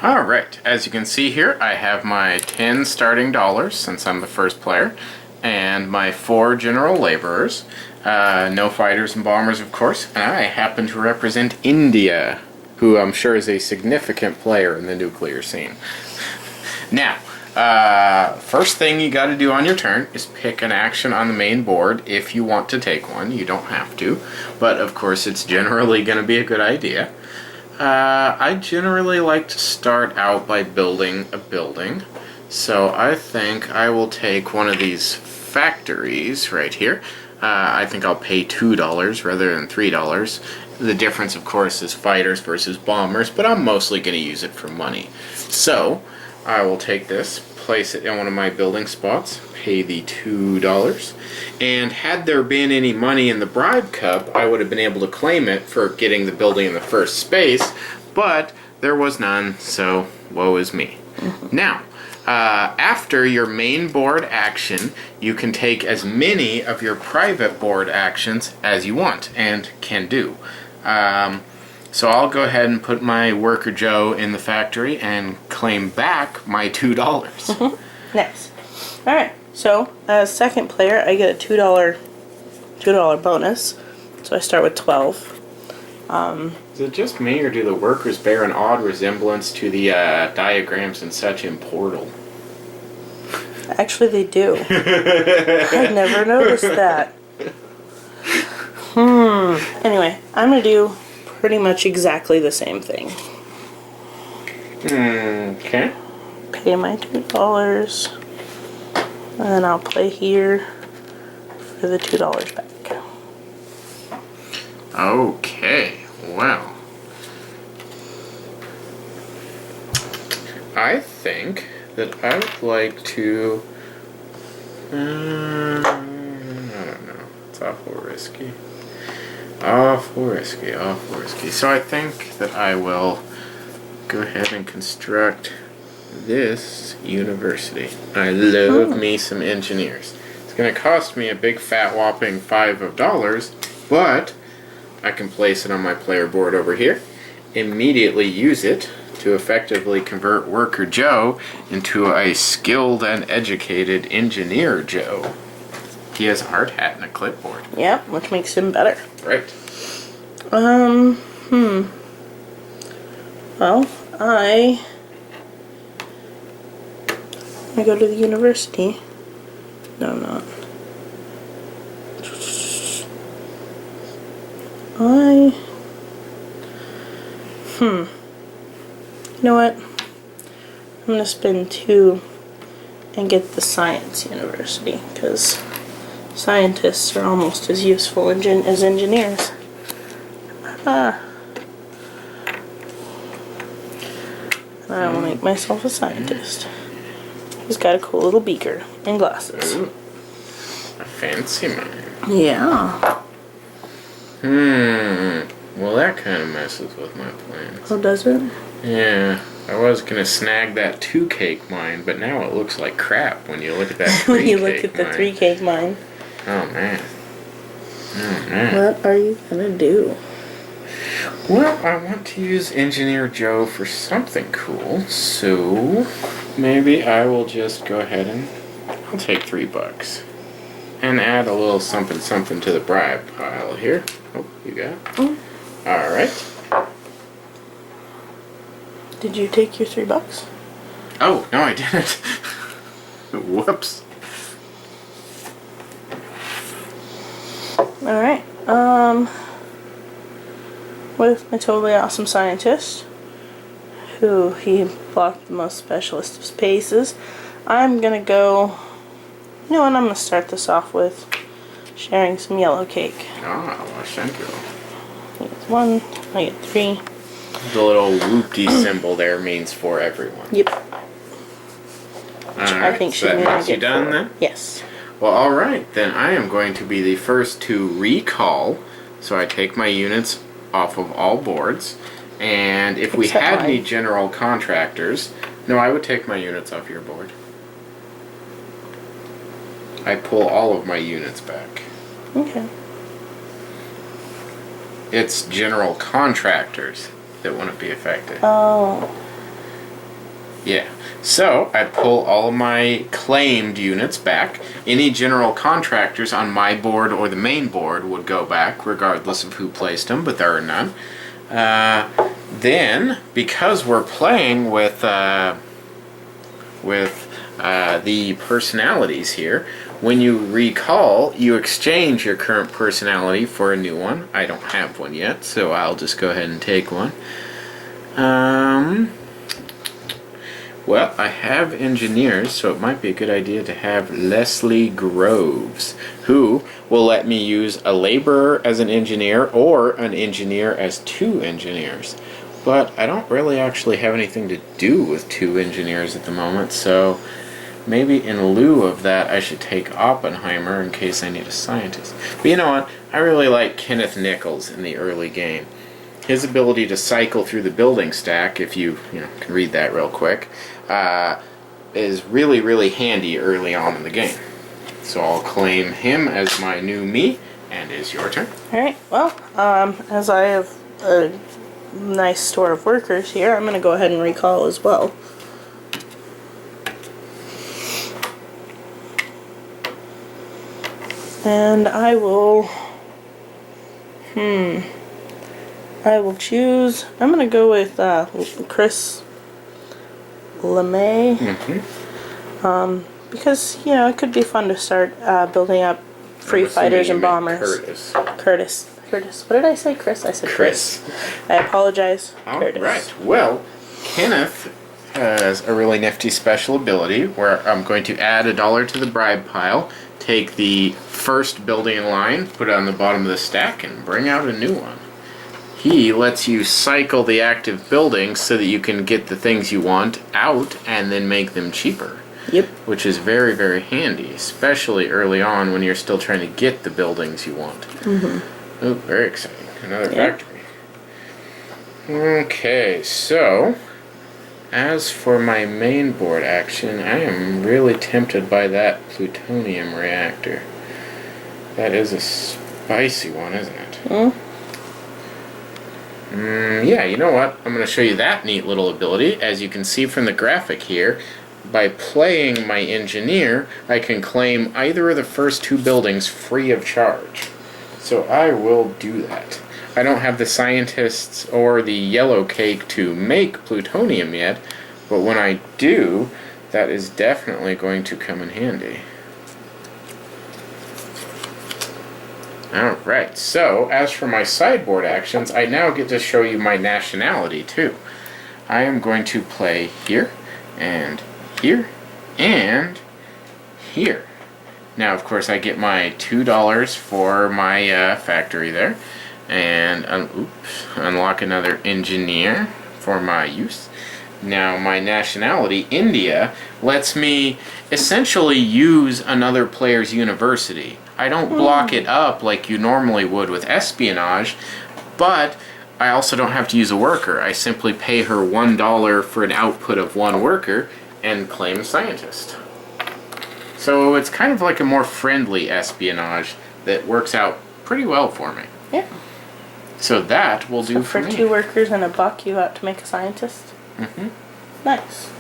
Alright, as you can see here, I have my 10 starting dollars, since I'm the first player, and my 4 general laborers. No fighters and bombers, of course, and I happen to represent India, who I'm sure is a significant player in the nuclear scene. Now, first thing you gotta do on your turn is pick an action on the main board if you want to take one. You don't have to, but of course it's generally gonna be a good idea. I generally like to start out by building a building, so I think I will take one of these factories right here. I think I'll pay $2 rather than $3. The difference, of course, is fighters versus bombers, but I'm mostly going to use it for money. So, I will take this, place it in one of my building spots, pay the $2, and had there been any money in the bribe cup, I would have been able to claim it for getting the building in the first space, but there was none, so woe is me. Now, after your main board action, you can take as many of your private board actions as you want, and can do. So I'll go ahead and put my worker Joe in the factory and claim back my $2. Nice. Alright, so as second player, I get a $2 bonus. So I start with 12. Is it just me, or do the workers bear an odd resemblance to the diagrams and such in Portal? Actually, they do. I never noticed that. Anyway, I'm going to do pretty much exactly the same thing. Okay. Pay my $2. And then I'll play here for the $2 back. Okay, well. I think that I would like to... I don't know. It's awful risky. Awful risky. So I think that I will go ahead and construct this university. I love me some engineers. It's going to cost me a big fat whopping $5, but I can place it on my player board over here, immediately use it to effectively convert Worker Joe into a skilled and educated Engineer Joe. He has a hard hat and a clipboard. Yep, which makes him better. Right. Well, I go to the university. No, I'm not. You know what? I'm gonna spend 2 and get the science university, because scientists are almost as useful as engineers. And I will make myself a scientist. He's got a cool little beaker and glasses. Ooh, a fancy man. Yeah. Well, that kind of messes with my plans. Oh, does it? Yeah. I was gonna snag that 2 cake mine, but now it looks like crap when you look at that 3 When you cake look at the mine. 3 cake mine. Oh man. Oh man. What are you gonna do? Well, I want to use Engineer Joe for something cool, so maybe I will just go ahead and I'll take $3 and add a little something something to the bribe pile here. Oh, you got it? All right. Did you take your $3? Oh, no, I didn't. Whoops. Alright, with my totally awesome scientist, who he blocked the most specialist of spaces, I'm gonna go, you know what, I'm gonna start this off with sharing some yellow cake. Ah, well, thank you. I get 1, I get 3. The little whoop-dee symbol there means for everyone. Yep. I think she's that gonna makes you get done 4. then? Yes. Well, alright, then I am going to be the first to recall, so I take my units off of all boards, and if we Except had mine. any general contractors, no, I would take my units off your board. I pull all of my units back. Okay. It's general contractors that wouldn't be affected. Oh. Yeah. So I pull all of my claimed units back. Any general contractors on my board or the main board would go back, regardless of who placed them, but there are none. Then, because we're playing with the personalities here, when you recall, you exchange your current personality for a new one. I don't have one yet, so I'll just go ahead and take one. Well, I have engineers, so it might be a good idea to have Leslie Groves, who will let me use a laborer as an engineer or an engineer as 2 engineers. But I don't really actually have anything to do with 2 engineers at the moment, so maybe in lieu of that I should take Oppenheimer in case I need a scientist. But you know what? I really like Kenneth Nichols in the early game. His ability to cycle through the building stack, if you can read that real quick, is really, really handy early on in the game. So I'll claim him as my new me, and it's your turn. Alright, well, as I have a nice store of workers here, I'm going to go ahead and recall as well. And I will choose, I'm going to go with Chris LeMay. Because, it could be fun to start building up free fighters and bombers. Curtis. What did I say? Chris? I said Chris. I apologize. Curtis. Alright, well, Kenneth has a really nifty special ability where I'm going to add $1 to the bribe pile, take the first building in line, put it on the bottom of the stack, and bring out a new one. He lets you cycle the active buildings so that you can get the things you want out and then make them cheaper. Yep. Which is very, very handy, especially early on when you're still trying to get the buildings you want. Oh, very exciting. Another factory. Okay, so as for my main board action, I am really tempted by that plutonium reactor. That is a spicy one, isn't it? Yeah, you know what? I'm going to show you that neat little ability. As you can see from the graphic here, by playing my engineer, I can claim either of the first 2 buildings free of charge. So I will do that. I don't have the scientists or the yellow cake to make plutonium yet, but when I do, that is definitely going to come in handy. Alright, so as for my sideboard actions, I now get to show you my nationality too. I am going to play here, and here, and here. Now, of course, I get my $2 for my factory there, and unlock another engineer for my use. Now, my nationality, India, lets me essentially use another player's university. I don't block it up like you normally would with espionage, but I also don't have to use a worker. I simply pay her $1 for an output of 1 worker and claim a scientist. So it's kind of like a more friendly espionage that works out pretty well for me. Yeah. So that will do for me. For 2 workers and $1, you have to make a scientist? Nice.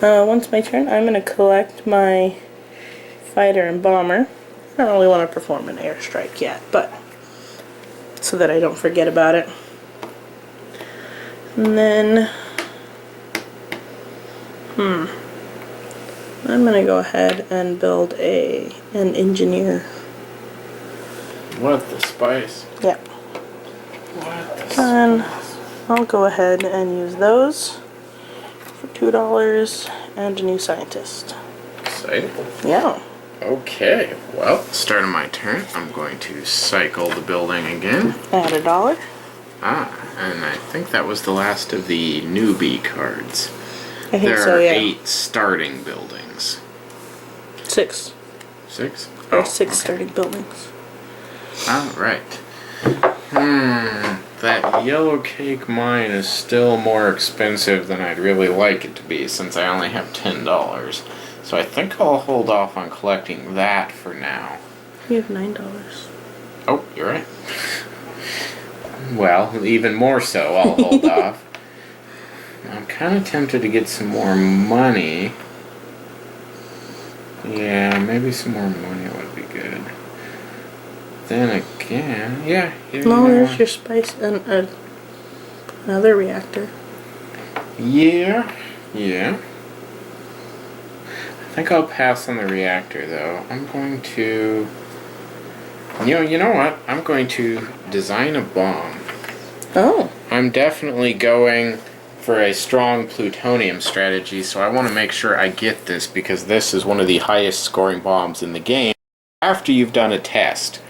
Once my turn, I'm going to collect my fighter and bomber. I don't really want to perform an airstrike yet, but so that I don't forget about it. And then I'm going to go ahead and build an engineer. What the spice? Yeah. What the And spice? I'll go ahead and use those for $2 and a new scientist. Exciting. Yeah. Okay, well, starting my turn, I'm going to cycle the building again. Add $1. And I think that was the last of the newbie cards. I think There so, are yeah. 8 starting buildings. 6. 6? There are 6 starting buildings. Alright. That yellow cake mine is still more expensive than I'd really like it to be since I only have $10. So I think I'll hold off on collecting that for now. You have $9. Oh, you're right. Well, even more so, I'll hold off. I'm kind of tempted to get some more money. Yeah, maybe some more money would be good. Then again, yeah. No, there's your spice and another reactor. Yeah. I think I'll pass on the reactor though. I'm going to. You know what? I'm going to design a bomb. Oh. I'm definitely going for a strong plutonium strategy, so I want to make sure I get this because this is one of the highest scoring bombs in the game after you've done a test.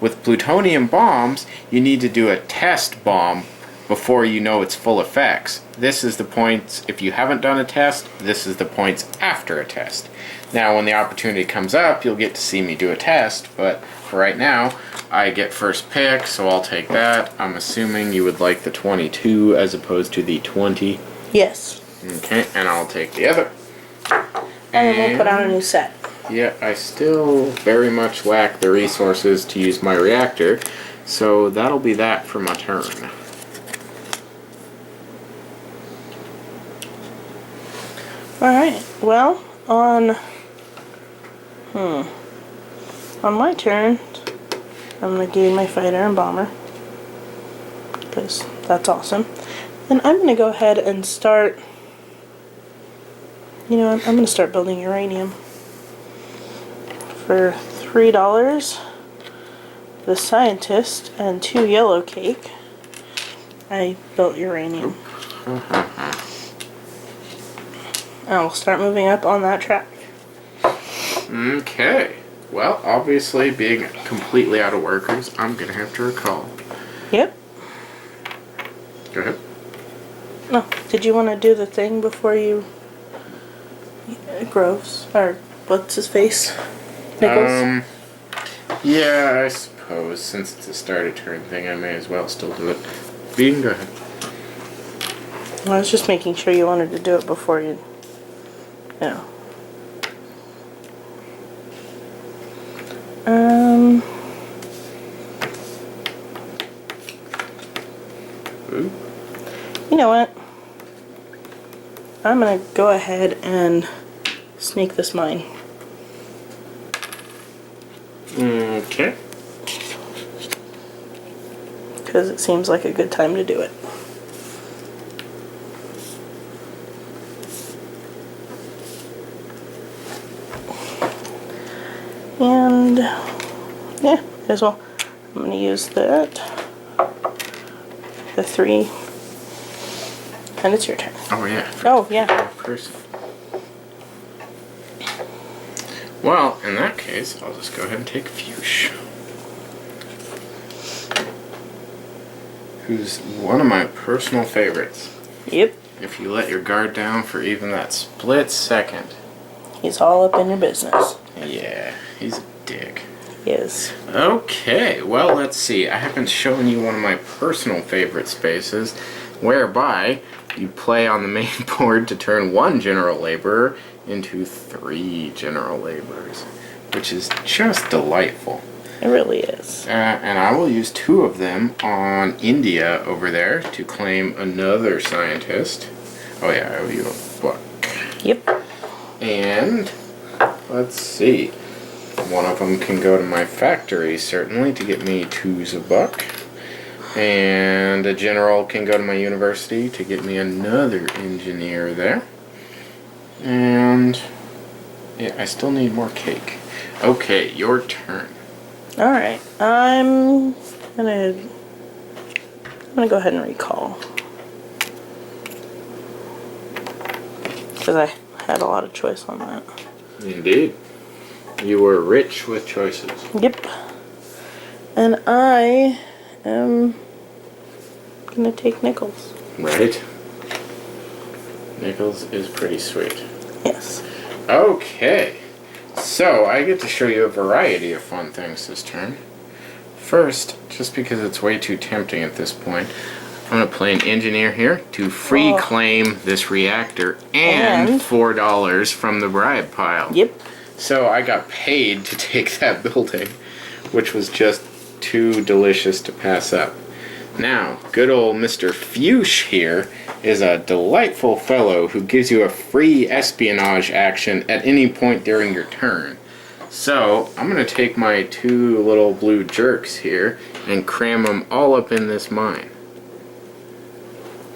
With plutonium bombs, you need to do a test bomb before you know its full effects. This is the points, if you haven't done a test, this is the points after a test. Now, when the opportunity comes up, you'll get to see me do a test, but for right now, I get first pick, so I'll take that. I'm assuming you would like the 22 as opposed to the 20. Yes. Okay, and I'll take the other. And then we'll put on a new set. Yeah, I still very much lack the resources to use my reactor, so that'll be that for my turn. Alright, well, on my turn, I'm going to gain my fighter and bomber, because that's awesome. Then I'm going to go ahead and start, you know what, I'm going to start building uranium. For $3, the scientist and 2 yellow cake, I built uranium. And we'll start moving up on that track. Okay. Well, obviously, being completely out of workers, I'm going to have to recall. Yep. Go ahead. No, did you want to do the thing before you... Groves? Or what's his face? Nichols? Yeah, I suppose. Since it's a start of turn thing, I may as well still do it. Bean, go ahead. I was just making sure you wanted to do it before you... You know. Ooh. You know what? I'm gonna go ahead and sneak this mine. Okay. Because it seems like a good time to do it. And yeah, as well. I'm gonna use that. The 3. And it's your turn. Oh, yeah. Oh, yeah. Person. Well, in that case, I'll just go ahead and take Fuchs. Who's one of my personal favorites. Yep. If you let your guard down for even that split second. He's all up in your business. Yeah, he's a dick. He is. Okay, well, let's see. I haven't shown you one of my personal favorite spaces, whereby you play on the main board to turn 1 general laborer into 3 general laborers, which is just delightful. It really is. And I will use 2 of them on India over there to claim another scientist. Oh yeah, I owe you a buck. Yep. And let's see. One of them can go to my factory, certainly, to get me 2s a buck. And a general can go to my university to get me another engineer there. And yeah, I still need more cake. Okay, your turn. Alright. I'm gonna go ahead and recall. Because I had a lot of choice on that. Indeed. You were rich with choices. Yep. And I am gonna take Nichols. Right. Nichols is pretty sweet. Yes. Okay. So, I get to show you a variety of fun things this turn. First, just because it's way too tempting at this point, I'm going to play an engineer here to free claim this reactor and $4 from the bribe pile. Yep. So I got paid to take that building, which was just too delicious to pass up. Now, good old Mr. Fuchs here is a delightful fellow who gives you a free espionage action at any point during your turn. So, I'm going to take my 2 little blue jerks here and cram them all up in this mine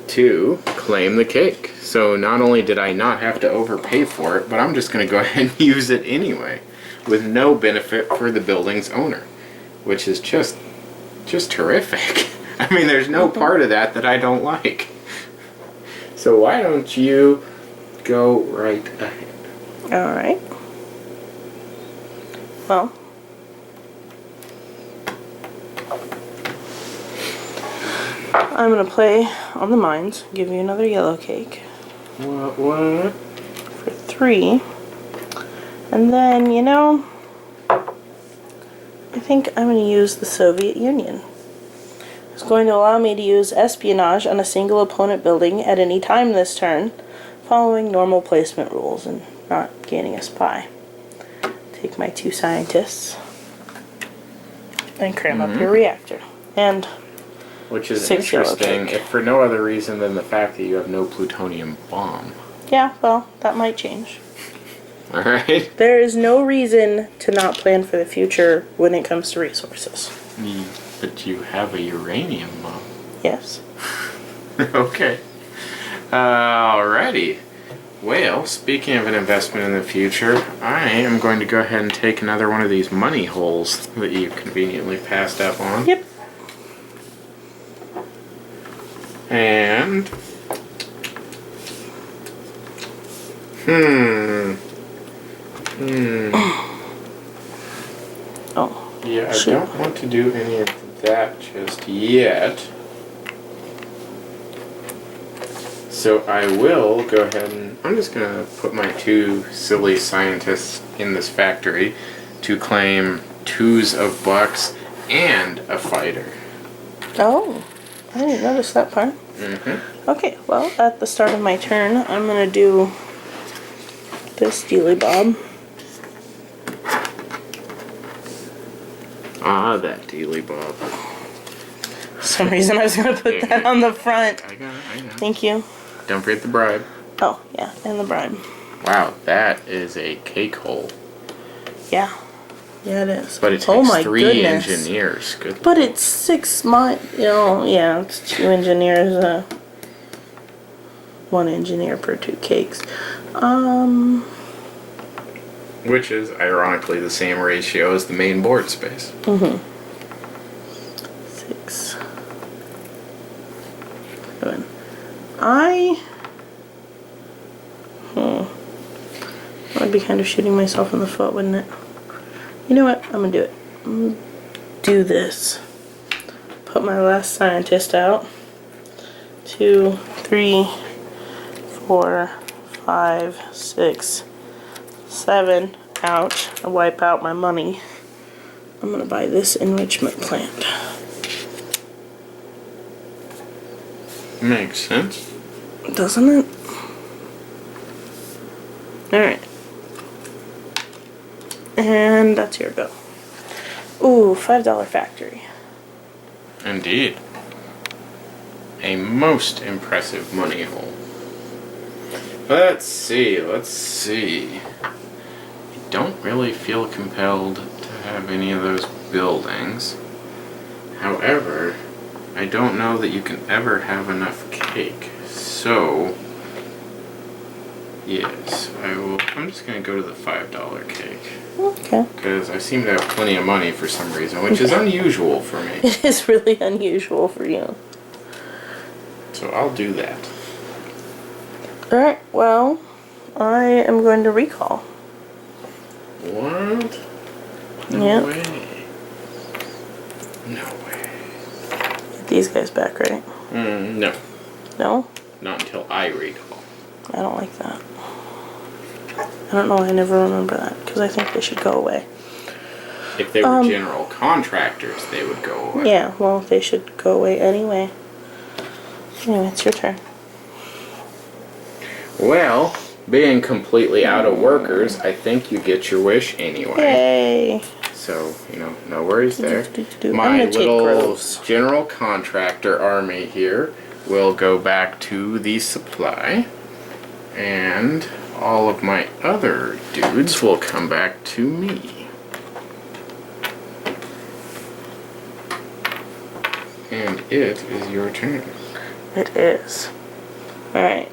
to claim the cake. So not only did I not have to overpay for it, but I'm just going to go ahead and use it anyway, with no benefit for the building's owner, which is just terrific. I mean, there's no part of that I don't like. So why don't you go right ahead? All right. Well, I'm gonna play on the mines. Give you another yellow cake. What? For 3. And then, you know, I think I'm going to use the Soviet Union. It's going to allow me to use espionage on a single opponent building at any time this turn, following normal placement rules and not gaining a spy. Take my 2 scientists and cram up your reactor. And Which is 6 yellow interesting, cake. if for no other reason than the fact that you have no plutonium bomb. Yeah, well, that might change. Alright? There is no reason to not plan for the future when it comes to resources. But you have a uranium bomb. Yes. Okay. Alrighty. Well, speaking of an investment in the future, I am going to go ahead and take another one of these money holes that you conveniently passed up on. Yep. And... Oh. Yeah, I Shoot. don't want to do any of that just yet. So I will go ahead and... I'm just going to put my 2 silly scientists in this factory to claim 2s of bucks and a fighter. Oh. I didn't notice that part. Okay, well, at the start of my turn, I'm going to do this Dealy Bob. Ah, that Dealy Bob. For some reason I was going to put that on the front. I got it. Thank you. Don't forget the bribe. Oh, yeah, and the bribe. Wow, that is a cake hole. Yeah. Yeah, it is. But it takes oh my 3 goodness. engineers. Good. But it's 6 yeah, it's 2 engineers, 1 engineer per 2 cakes. Which is, ironically, the same ratio as the main board space. 6. 7. I'd be kind of shooting myself in the foot, wouldn't it? You know what? I'm gonna do it. I'm gonna do this. Put my last scientist out. 2, 3, 4, 5, 6, 7. Ouch. I wipe out my money. I'm gonna buy this enrichment plant. Makes sense. Doesn't it? Alright. And that's your go. Ooh, $5 factory. Indeed. A most impressive money hole. Let's see. I don't really feel compelled to have any of those buildings. However, I don't know that you can ever have enough cake. So, yes, I'm just going to go to the $5 cake. Okay. Because I seem to have plenty of money for some reason, which is unusual for me. It is really unusual for you. So I'll do that. Alright, well, I am going to recall. What? No Yep. way. No way. Get these guys back, right? No. No? Not until I recall. I don't like that. I don't know, I never remember that, because I think they should go away. If they were general contractors, they would go away. Yeah, well, they should go away anyway. Anyway, it's your turn. Well, being completely out of workers, I think you get your wish anyway. Yay! So, you know, no worries there. I'm My gonna take little Groves. general contractor army here will go back to the supply. And all of my other dudes will come back to me. And it is your turn. It is. Alright,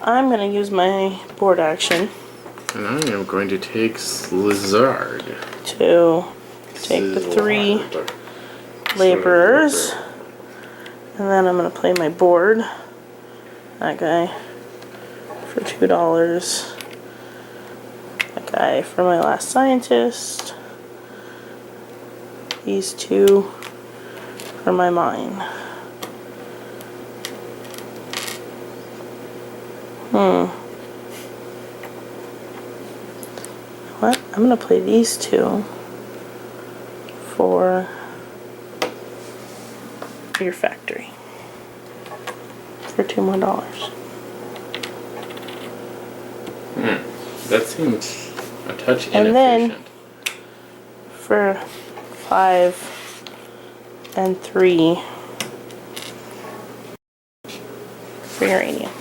I'm gonna use my board action And I am going to take Slizard. to take the 3 laborers. And then I'm gonna play my board. That guy for $2. That guy for my last scientist. These 2 for my mine. What? I'm gonna play these 2 for your factory for $2 more. That seems a touch inefficient. And then for 5 and 3 for uranium.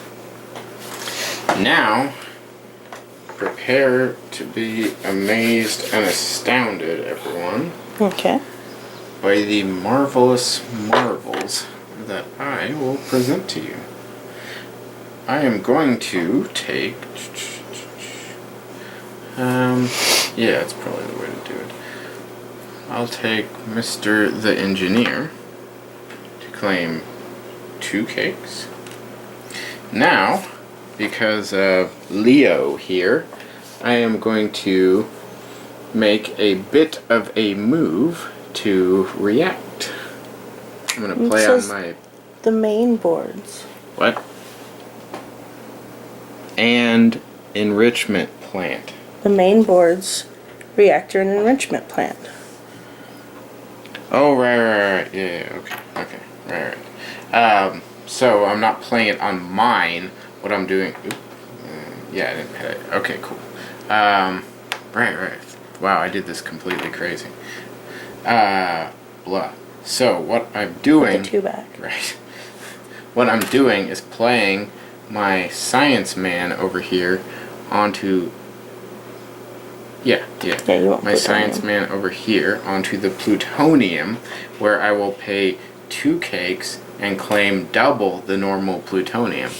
Now, prepare to be amazed and astounded, everyone, Okay. by the marvelous marvels that I will present to you. I am going to take... yeah, it's probably the way to do it. I'll take Mr. the Engineer to claim 2 cakes. Now, because of Leo here, I am going to make a bit of a move to react. I'm going to play on my... The main boards. What? And enrichment plant. The main boards, reactor and enrichment plant. Oh, right. Yeah, okay, right. So I'm not playing it on mine. What I'm doing... yeah, I didn't pay it. Okay, cool. Right. Wow, I did this completely crazy. Blah. So what I'm doing... Put the 2 back. Right. What I'm doing is playing my science man over here onto... Yeah. Yeah, you want my science man over here onto the plutonium, where I will pay 2 cakes and claim double the normal plutonium.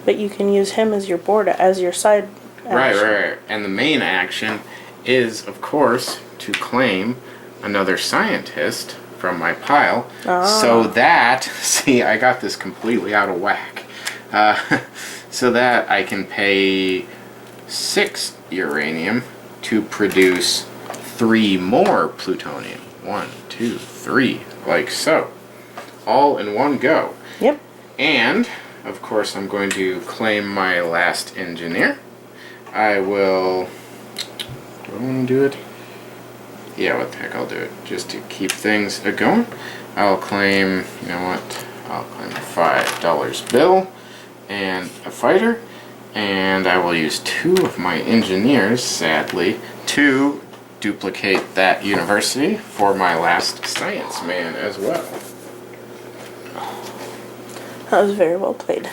But you can use him as your board, as your side action. Right. And the main action is, of course, to claim another scientist from my pile, so that... See, I got this completely out of whack. So that I can pay 6 uranium to produce 3 more plutonium. 1, 2, 3, like so. All in one go. Yep. And, of course, I'm going to claim my last engineer. I will... Do I want to do it? Yeah, what the heck, I'll do it. Just to keep things going. I'll claim, you know what? I'll claim a $5 bill and a fighter. And I will use 2 of my engineers, sadly, to duplicate that university for my last science man as well. That was very well played.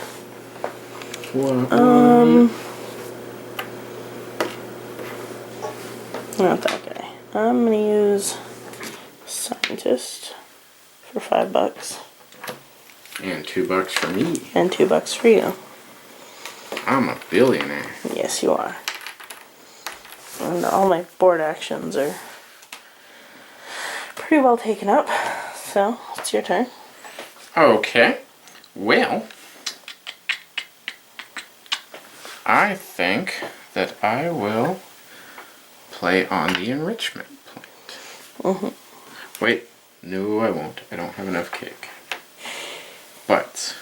Not that guy. I'm gonna use scientist for $5. And $2 for me. And $2 for you. I'm a billionaire. Yes, you are. And all my board actions are pretty well taken up. So, it's your turn. Okay. Well, I think that I will play on the enrichment plant. Wait, no I won't. I don't have enough cake. But...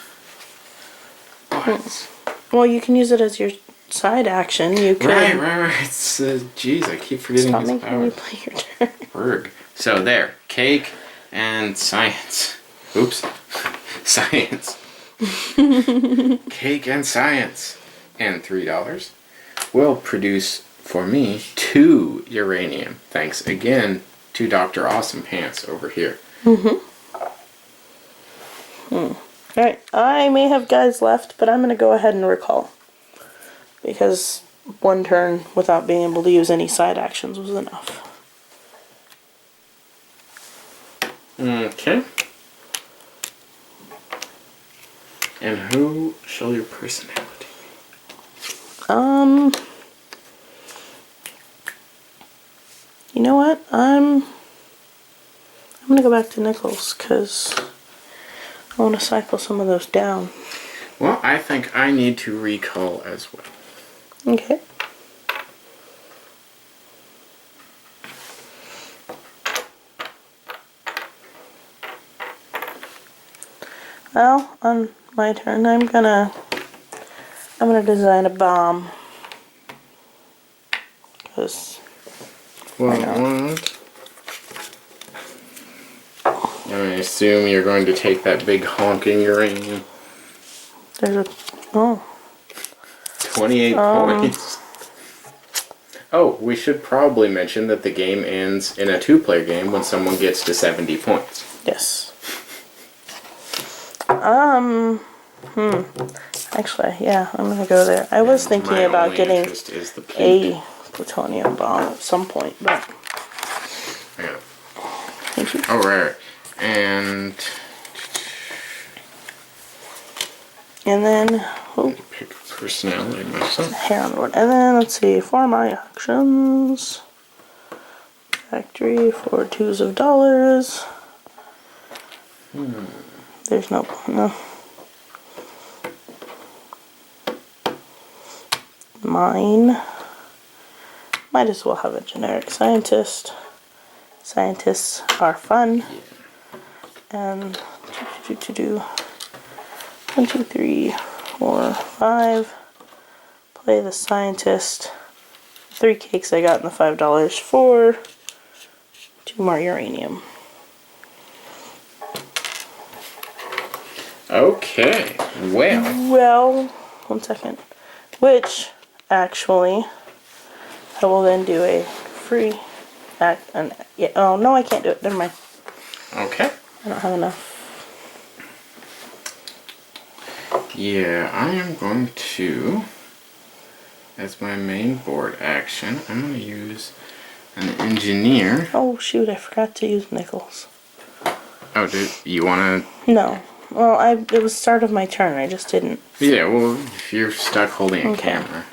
Well, you can use it as your side action. You can... Right. It's, geez, I keep forgetting Stop his making power. me play your turn. Berg. So there, cake and science. Oops. Science. Cake and science. And $3. will produce for me 2 uranium. Thanks again to Dr. Awesome Pants over here. Alright, I may have guys left, but I'm going to go ahead and recall. Because one turn without being able to use any side actions was enough. Okay. And who shall your personality be? You know what? I'm gonna go back to Nichols because I want to cycle some of those down. Well, I think I need to recall as well. Okay. Well, on my turn, I'm gonna design a bomb. Because Well, what? I assume you're going to take that big honking uranium. there's a 28 points. Oh, we should probably mention that the game ends in a 2-player game when someone gets to 70 points. yes. Actually, yeah, I'm gonna go there. I was thinking My about only getting interest is the plute. a plutonium bomb at some point, but I got it. thank you. Oh, right. And And then pick a personality myself. hand one. And then let's see, for my actions. Factory for $2s of dollars. There's no. Mine. Might as well have a generic scientist. Scientists are fun. And do 1, 2, 3, 4, 5. Play the scientist. 3 cakes I got in the $5 for 2 more uranium. Okay, well. Well, 1 second. Which, actually, I will then do a free act. Yeah, oh, no, I can't do it. Never mind. Okay. I don't have enough. Yeah, I am going to, as my main board action, I'm going to use an engineer. Oh, shoot, I forgot to use nickels. Oh, dude, you want No. Well, it was start of my turn. I just didn't. to... Yeah, well, if you're stuck holding a Okay. camera.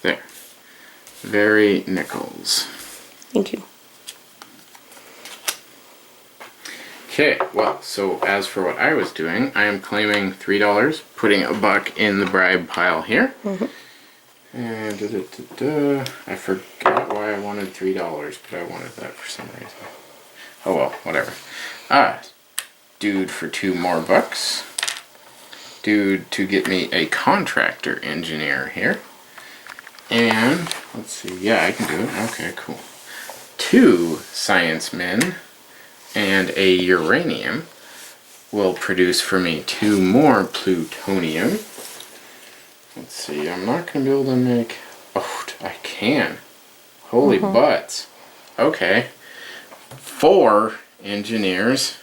There. Very Nichols. Thank you. Okay, well, so as for what I was doing, I am claiming $3, putting $1 in the bribe pile here. And I forgot why I wanted $3, but I wanted that for some reason. Oh well, whatever. Dude for 2 more bucks. Dude to get me a contractor engineer here. And, let's see, yeah, I can do it. Okay, cool. 2 science men and a uranium will produce for me 2 more plutonium. Let's see, I'm not going to be able to make... Oh, I can. Holy butts. Okay. 4 engineers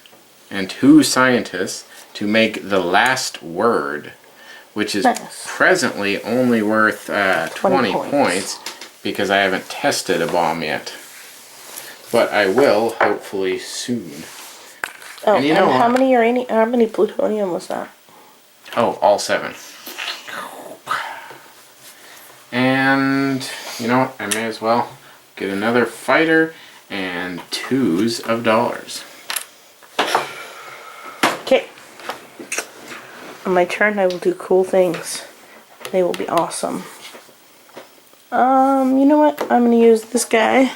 and 2 scientists to make the last word, which is Nice. presently only worth 20 points. points because I haven't tested a bomb yet. But I will, hopefully, soon. Oh, And you know how what? how many plutonium was that? Oh, all 7. And, you know what? I may as well get another fighter and 2s of dollars. Okay. On my turn, I will do cool things. They will be awesome. You know what? I'm gonna use this guy.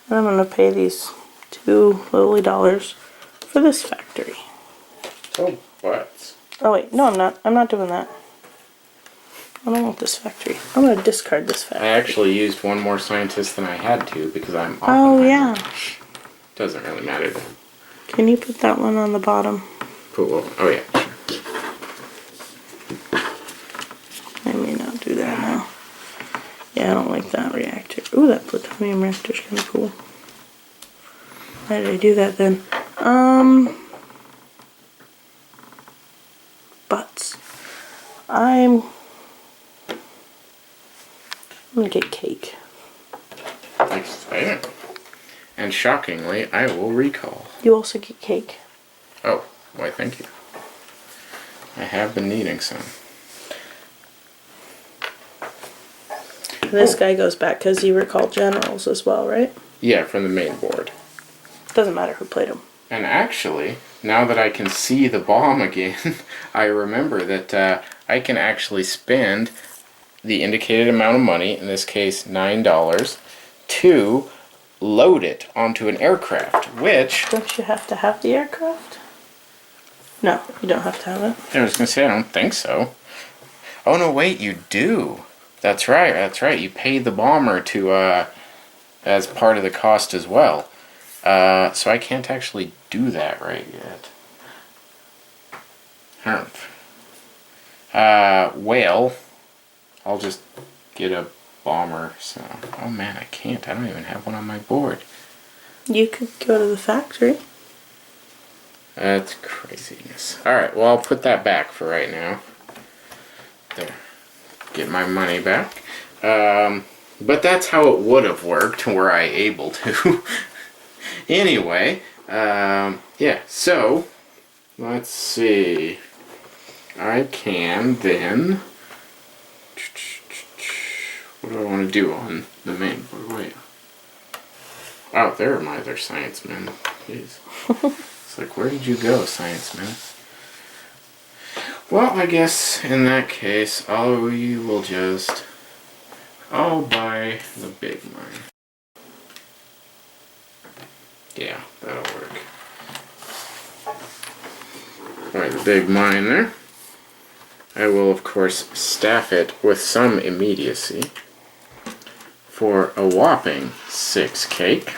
And I'm gonna pay these $2 lily dollars for this factory. Oh, what? Oh wait, no, I'm not. I'm not doing that. I don't want this factory. I'm gonna discard this I factory. actually used 1 more scientist than I had to because I'm Oh Oppenheimer. yeah. Doesn't really matter though. Can you put that one on the bottom? Cool. Oh yeah. Ooh, that plutonium reactor's kind of cool. Why did I do that then? Butts. I'm gonna get cake. Exciting. And shockingly, I will recall. You also get cake. Oh, why thank you. I have been needing some. This guy goes back because you recall generals as well, right? Yeah, from the main board. Doesn't matter who played them. And actually, now that I can see the bomb again, I remember that I can actually spend the indicated amount of money, in this case $9, to load it onto an aircraft, which... Don't you have to have the aircraft? No, you don't have to have it. I was going to say, I don't think so. Oh, no, wait, you do. That's right, that's right. You paid the bomber to, as part of the cost as well. So I can't actually do that right yet. Well, I'll just get a bomber, so... Oh man, I can't. I don't even have one on my board. You could go to the factory. That's craziness. Alright, well, I'll put that back for right now. There. Get my money back. But that's how it would have worked were I able to. Anyway, yeah, so, let's see. I can then... What do I want to do on the main board? Wait. Oh, there are my other science men. Jeez. It's like, where did you go, science man? Well, I guess in that case, we will just... I'll buy the big mine. Yeah, that'll work. Buy the big mine there. I will, of course, staff it with some immediacy for a whopping 6 cake.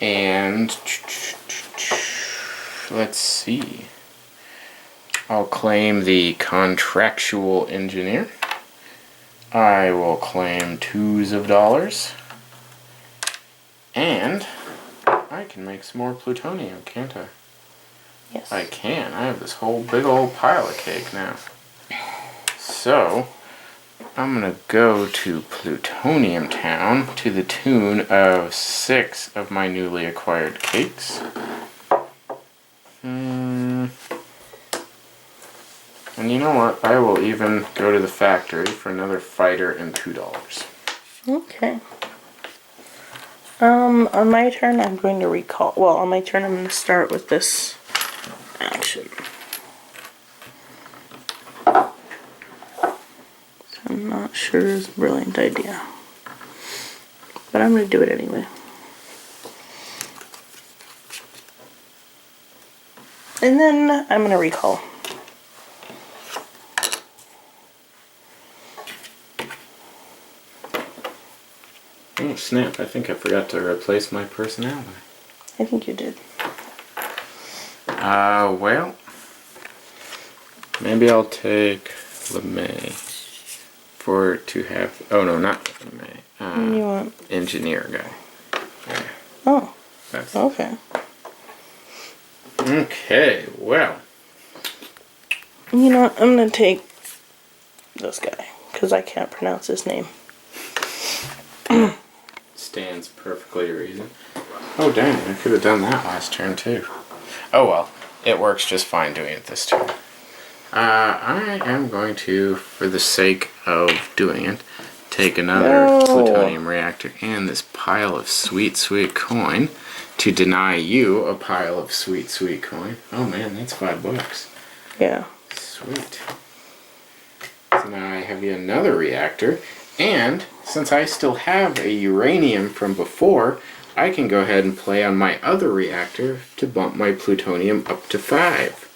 And let's see. I'll claim the contractual engineer. I will claim $2s of dollars. And I can make some more plutonium, can't I? Yes. I can. I have this whole big old pile of cake now. So, I'm going to go to Plutonium Town to the tune of 6 of my newly acquired cakes. And you know what? I will even go to the factory for another fighter and $2. Okay. On my turn, I'm going to recall. Well, on my turn, I'm going to start with this action. I'm not sure it's a brilliant idea, but I'm going to do it anyway. And then I'm going to recall. Oh snap, I think I forgot to replace my personality. I think you did. Well, maybe I'll take LeMay for to have, oh no, not LeMay, You want? engineer guy. Yeah, Oh, that's okay. okay, well. You know what? I'm going to take this guy, because I can't pronounce his name. Stands perfectly to reason. Oh dang, I could have done that last turn too. Oh well, it works just fine doing it this turn. I am going to, for the sake of doing it, take another plutonium reactor and this pile of sweet, sweet coin to deny you a pile of sweet, sweet coin. Oh man, that's $5. Yeah. Sweet. So now I have yet another reactor, and since I still have a uranium from before, I can go ahead and play on my other reactor to bump my plutonium up to 5.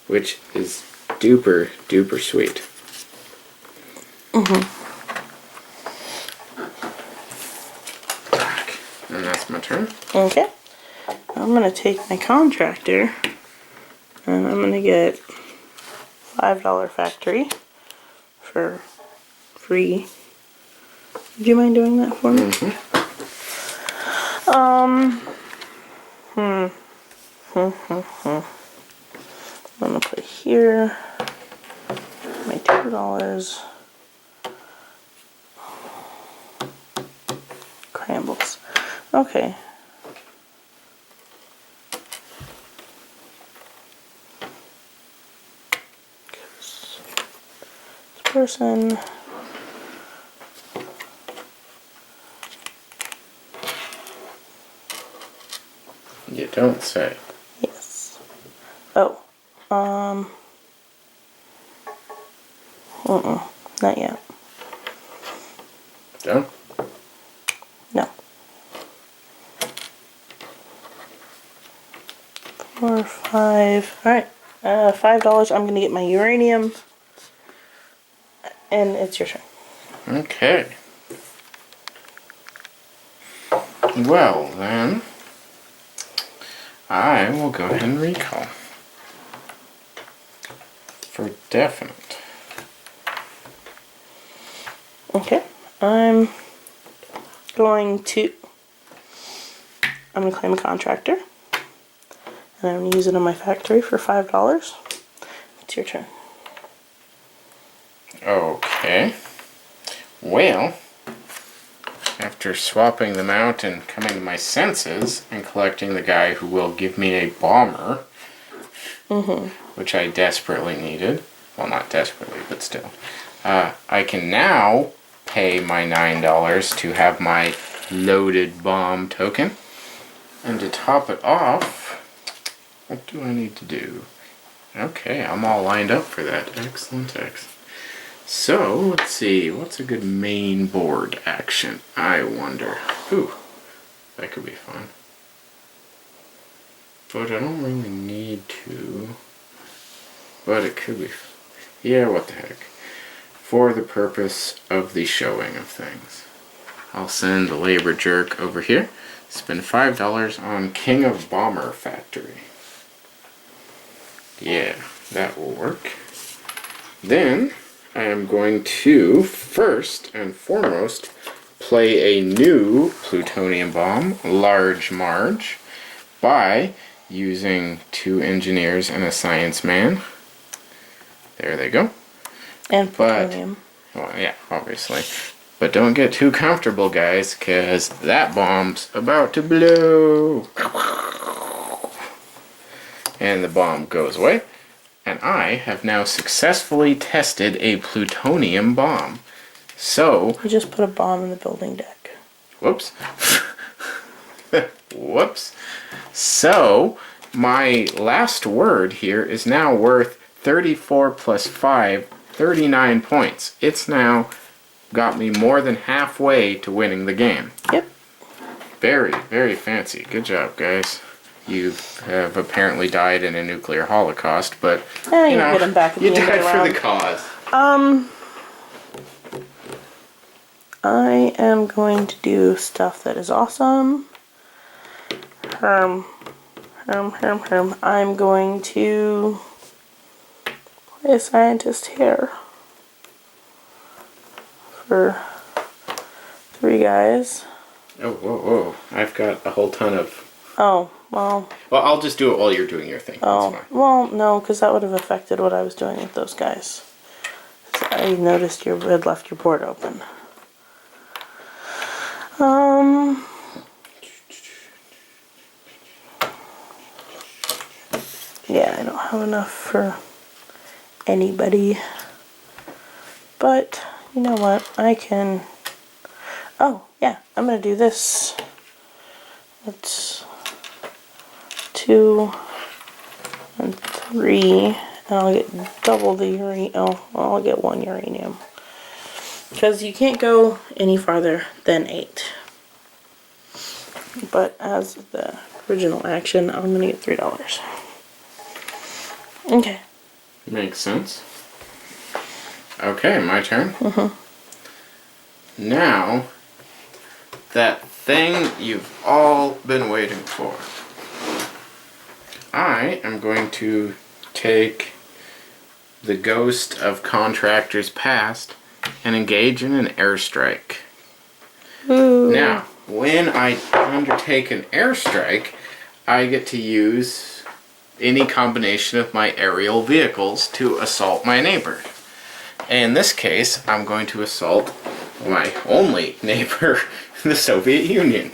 Which is duper, duper sweet. And that's my turn. Okay. I'm going to take my contractor, and I'm going to get $5 factory for free. Would you mind doing that for me? I'm gonna put here my $2. Crambles. Okay. This person. You don't say. Yes. Oh. Not yet. Done? No. 4, 5. Alright. $5. I'm gonna get my uranium. And it's your turn. Okay. Well, then, I will go ahead and recall. For definite. Okay. I'm gonna claim a contractor. And I'm gonna use it on my factory for $5. It's your turn. Okay. Well, after swapping them out and coming to my senses and collecting the guy who will give me a bomber, which I desperately needed, well, not desperately, but still, I can now pay my $9 to have my loaded bomb token. And to top it off, what do I need to do? Okay, I'm all lined up for that. Excellent, excellent. So, let's see, what's a good main board action? I wonder. Ooh, that could be fun. But I don't really need to. But it could be. Yeah, what the heck. For the purpose of the showing of things. I'll send the labor jerk over here. Spend $5 on King of Bomber Factory. Yeah, that will work. Then I am going to, first and foremost, play a new plutonium bomb, Large Marge, by using 2 engineers and a science man. There they go. And plutonium. Well, yeah, obviously. But don't get too comfortable, guys, because that bomb's about to blow. And the bomb goes away. And I have now successfully tested a plutonium bomb. So... You just put a bomb in the building deck. Whoops. Whoops. So, my last word here is now worth 34 plus 5, 39 points. It's now got me more than halfway to winning the game. Yep. Very, very fancy. Good job, guys. You have apparently died in a nuclear holocaust, but You get them back at the you end of died the for round. the cause. I am going to do stuff that is awesome. I'm going to play a scientist here for 3 guys. Oh, whoa, whoa. I've got a whole ton of... Oh, well. Well, I'll just do it while you're doing your thing. Oh, That's fine. well, no, because that would have affected what I was doing with those guys. So I noticed you had left your board open. Yeah, I don't have enough for anybody. But, you know what, I can... Oh, yeah, I'm going to do this. It's 2 and 3, and I'll get double the uranium. Oh, well, I'll get 1 uranium. Because you can't go any farther than 8. But as the original action, I'm going to get $3. Okay. Makes sense. Okay, my turn. Now, that thing you've all been waiting for. I am going to take the ghost of contractors past and engage in an airstrike. Now, when I undertake an airstrike, I get to use any combination of my aerial vehicles to assault my neighbor. In this case, I'm going to assault my only neighbor, the Soviet Union.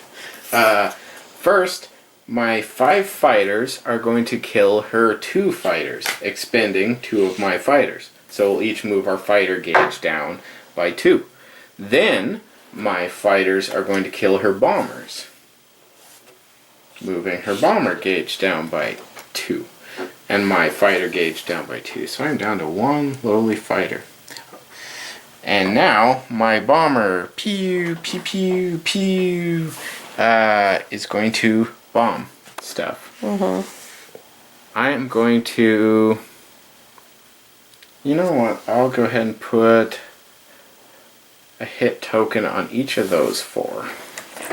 First, my 5 fighters are going to kill her 2 fighters, expending 2 of my fighters. So we'll each move our fighter gauge down by 2. Then, my fighters are going to kill her bombers, moving her bomber gauge down by 2. And my fighter gauge down by 2. So I'm down to 1 lowly fighter. And now, my bomber, pew, pew, pew, pew, is going to bomb stuff. I am going to... You know what? I'll go ahead and put a hit token on each of those 4,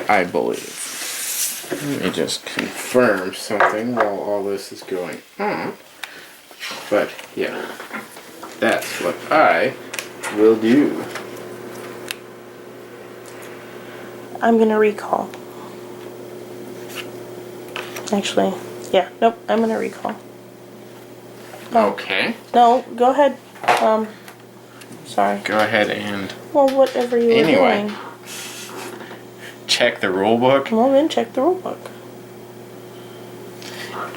I believe. Let me just confirm something while all this is going on. But, yeah. That's what I will do. I'm gonna recall. Actually, yeah, nope, I'm gonna recall. Okay. No, go ahead. Sorry. Go ahead and Well, whatever you were Anyway. doing. check the rule book. Well, then check the rulebook.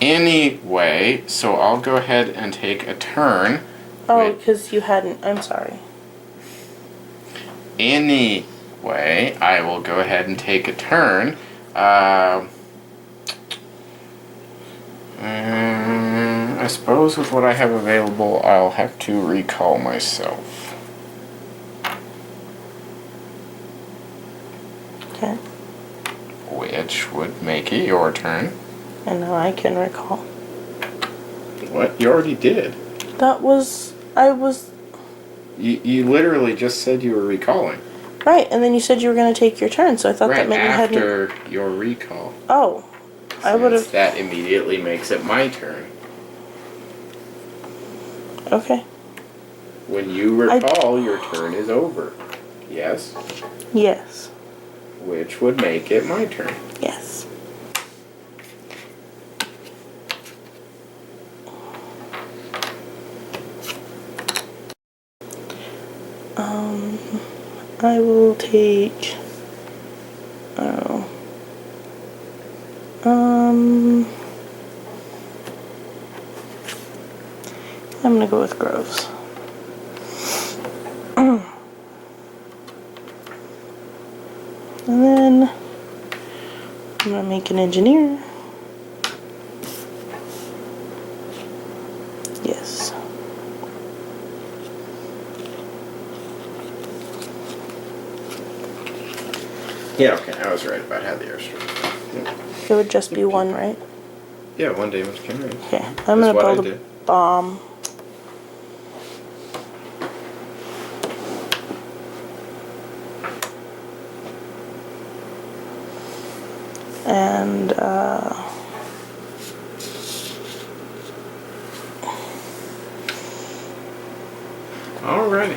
Anyway, so I'll go ahead and take a turn. Oh, Wait. because you hadn't. I'm sorry. Anyway, I will go ahead and take a turn. I suppose with what I have available, I'll have to recall myself. Okay. Which would make it your turn. And now I can recall. What? You already did. That was... I was... You literally just said you were recalling. Right, and then you said you were going to take your turn, so I thought Right that maybe you hadn't... after your recall. Oh. I would Since have... That immediately makes it my turn. Okay. When you recall, your turn is over. Yes? Yes. Which would make it my turn. Yes. I will take... I don't know. I'm gonna go with Groves. And then I'm gonna make an engineer. Yes. Yeah, okay, I was right about how the airstrike. Yeah. It would just be 1, right? Yeah, 1 damage carry. Okay. I'm gonna what I build a did. bomb. And Alrighty.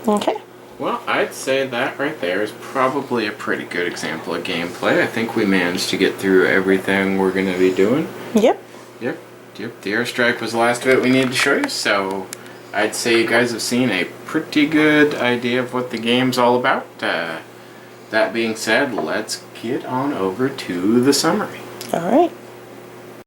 okay. Well, I'd say that right there is probably a pretty good example of gameplay. I think we managed to get through everything we're going to be doing. Yep. Yep. The airstrike was the last of it we needed to show you, so I'd say you guys have seen a pretty good idea of what the game's all about. That being said, let's get on over to the summary. All right.